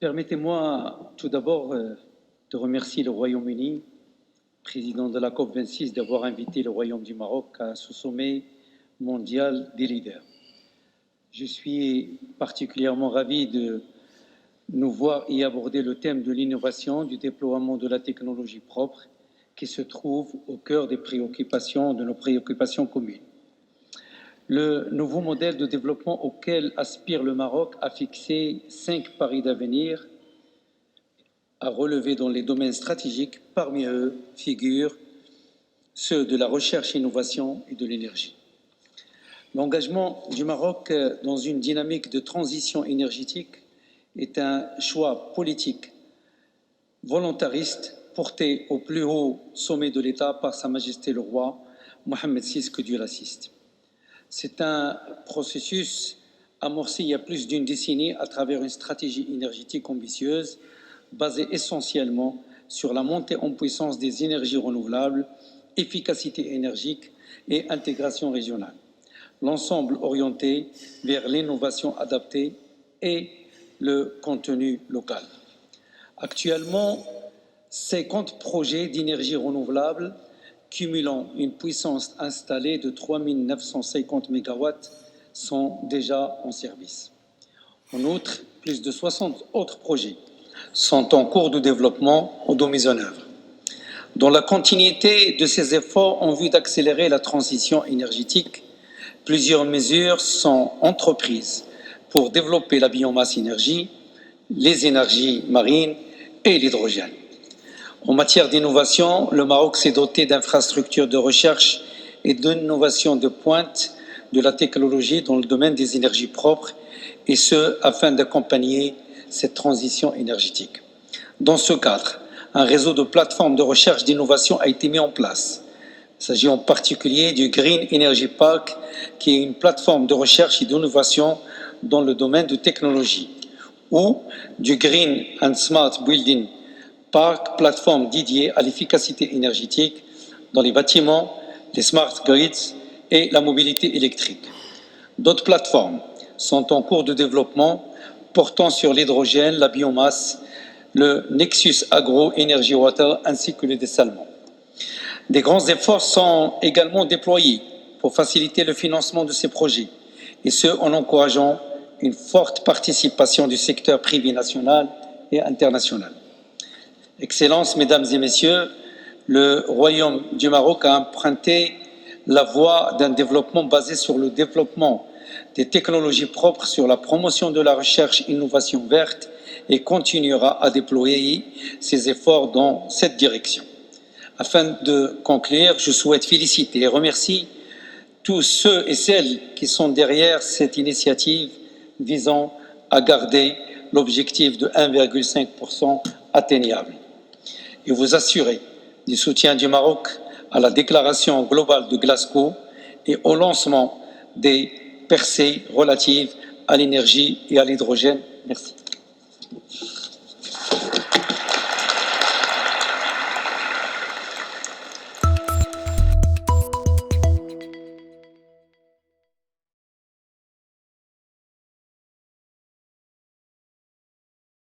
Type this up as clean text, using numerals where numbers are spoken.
Permettez-moi tout d'abord de remercier le Royaume-Uni, président de la COP26, d'avoir invité le Royaume du Maroc à ce sommet mondial des leaders. Je suis particulièrement ravi de nous voir y aborder le thème de l'innovation, du déploiement de la technologie propre, qui se trouve au cœur des préoccupations, de nos préoccupations communes. Le nouveau modèle de développement auquel aspire le Maroc a fixé 5 paris d'avenir à relever dans les domaines stratégiques. Parmi eux figurent ceux de la recherche, innovation et de l'énergie. L'engagement du Maroc dans une dynamique de transition énergétique est un choix politique volontariste porté au plus haut sommet de l'État par Sa Majesté le Roi Mohammed VI, que Dieu l'assiste. C'est un processus amorcé il y a plus d'une décennie à travers une stratégie énergétique ambitieuse basée essentiellement sur la montée en puissance des énergies renouvelables, efficacité énergique et intégration régionale. L'ensemble orienté vers l'innovation adaptée et le contenu local. Actuellement, 50 projets d'énergie renouvelable cumulant une puissance installée de 3 950 MW sont déjà en service. En outre, plus de 60 autres projets sont en cours de développement ou de mise en œuvre. Dans la continuité de ces efforts en vue d'accélérer la transition énergétique, plusieurs mesures sont entreprises pour développer la biomasse énergie, les énergies marines et l'hydrogène. En matière d'innovation, le Maroc s'est doté d'infrastructures de recherche et d'innovation de pointe de la technologie dans le domaine des énergies propres, et ce, afin d'accompagner cette transition énergétique. Dans ce cadre, un réseau de plateformes de recherche d'innovation a été mis en place. Il s'agit en particulier du Green Energy Park, qui est une plateforme de recherche et d'innovation dans le domaine de technologie, ou du Green and Smart Building Park, plateforme dédiée à l'efficacité énergétique dans les bâtiments, les smart grids et la mobilité électrique. D'autres plateformes sont en cours de développement portant sur l'hydrogène, la biomasse, le Nexus Agro Energy Water ainsi que le dessalement. Des grands efforts sont également déployés pour faciliter le financement de ces projets, et ce en encourageant une forte participation du secteur privé national et international. Excellences, Mesdames et Messieurs, le Royaume du Maroc a emprunté la voie d'un développement basé sur le développement des technologies propres, sur la promotion de la recherche et innovation verte, et continuera à déployer ses efforts dans cette direction. Afin de conclure, je souhaite féliciter et remercier tous ceux et celles qui sont derrière cette initiative visant à garder l'objectif de 1,5% atteignable, et vous assurer du soutien du Maroc à la déclaration globale de Glasgow et au lancement des percées relatives à l'énergie et à l'hydrogène. Merci.